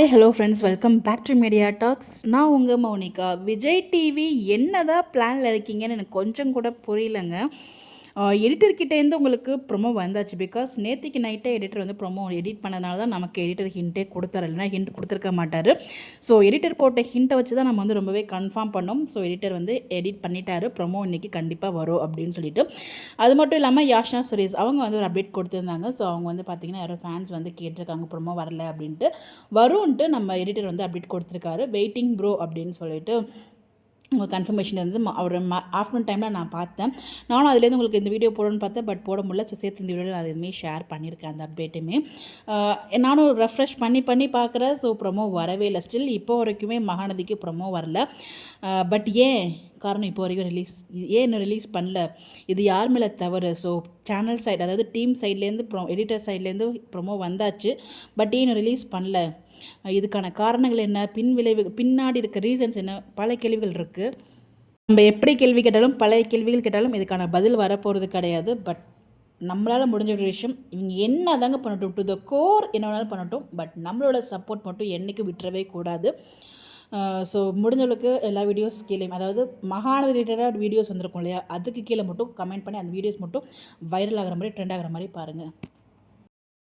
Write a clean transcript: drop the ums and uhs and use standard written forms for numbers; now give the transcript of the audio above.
Hello friends, welcome back to Media Talks. நான் உங்கள் Mounika. Vijay TV என்னதான் பிளானில் இருக்கீங்கன்னு எனக்கு கொஞ்சம் கூட புரியலங்க. எடிட்டர்கிட்டேருந்து உங்களுக்கு ப்ரொமோ வந்தாச்சு. பிகாஸ் நேற்றுக்கு நைட்டே எடிட்டர் வந்து ப்ரொமோ எடிட் பண்ணதுனால தான் நமக்கு எடிட்டர் ஹிண்ட்டே கொடுத்தாரு, இல்லைனா ஹிண்ட் கொடுத்துருக்க மாட்டார். ஸோ எடிட்டர் போட்ட ஹிண்ட்டை வச்சு தான் நம்ம வந்து ரொம்பவே கன்ஃபார்ம் பண்ணோம். ஸோ எடிட்டர் வந்து எடிட் பண்ணிட்டாரு, ப்ரொமோ இன்றைக்கி கண்டிப்பாக வரும் அப்படின்னு சொல்லிட்டு. அது மட்டும் இல்லாமல் யாஷ்னா சுரேஷ் அவங்க வந்து ஒரு அப்டேட் கொடுத்துருந்தாங்க. ஸோ அவங்க வந்து பார்த்திங்கன்னா யாரோ ஃபேன்ஸ் வந்து கேட்டிருக்காங்க ப்ரொமோ வரல அப்படின்ட்டு. வரும்ன்ட்டு நம்ம எடிட்டர் வந்து அப்டேட் கொடுத்துருக்காரு. வெயிட்டிங் ப்ரோ அப்படின்னு சொல்லிட்டு உங்கள் கன்ஃபர்மேஷன் வந்து அவர் ஆஃப்டர்நூன் டைமில் நான் பார்த்தேன். நானும் அதுலேருந்து உங்களுக்கு இந்த வீடியோ போடணும்னு பார்த்தேன், பட் போட முடியல. ஸோ சேர்த்து இந்த வீடியோவில் நான் எதுவுமே ஷேர் பண்ணியிருக்கேன் அந்த அப்டேட்டுமே. நானும் ரெஃப்ரெஷ் பண்ணி பார்க்குறேன். ஸோ ப்ரொமோ வரவே இல்லை. ஸ்டில் இப்போ வரைக்குமே மகாநதிக்கு ப்ரொமோ வரல. பட் ஏன் காரணம் இப்போ வரைக்கும் ஏன் இன்னும் ரிலீஸ் பண்ணல, இது யார் மேலே தவறு? ஸோ சேனல் சைடு, அதாவது டீம் சைட்லேருந்து எடிட்டர் சைட்லேருந்து ப்ரொமோ வந்தாச்சு, பட் ஏன் இன்னும் ரிலீஸ் பண்ணல? இதுக்கான காரணங்கள் என்ன, பின்னாடி இருக்க ரீசன்ஸ் என்ன, பல கேள்விகள் இருக்குது. நம்ம எப்படி கேள்வி கேட்டாலும், பல கேள்விகள் கேட்டாலும் இதுக்கான பதில் வரப்போகிறது கிடையாது. பட் நம்மளால் முடிஞ்ச ஒரு விஷயம், இவங்க என்ன தாங்க பண்ணட்டும், டு த கோர் என்ன வேணாலும் பண்ணட்டும், பட் நம்மளோட சப்போர்ட் மட்டும் என்றைக்கும் விட்டுறவே கூடாது. ஸோ முடிஞ்சளவுக்கு எல்லா வீடியோஸ் கீழே, அதாவது மகாநதி ரிலேட்டடாக வீடியோஸ் வந்திருக்கும் இல்லையா, அதுக்கு கீழே மட்டும் கமெண்ட் பண்ணி அந்த வீடியோஸ் மட்டும் வைரல் ஆகிற மாதிரி, ட்ரெண்ட் ஆகிற மாதிரி பாருங்கள்.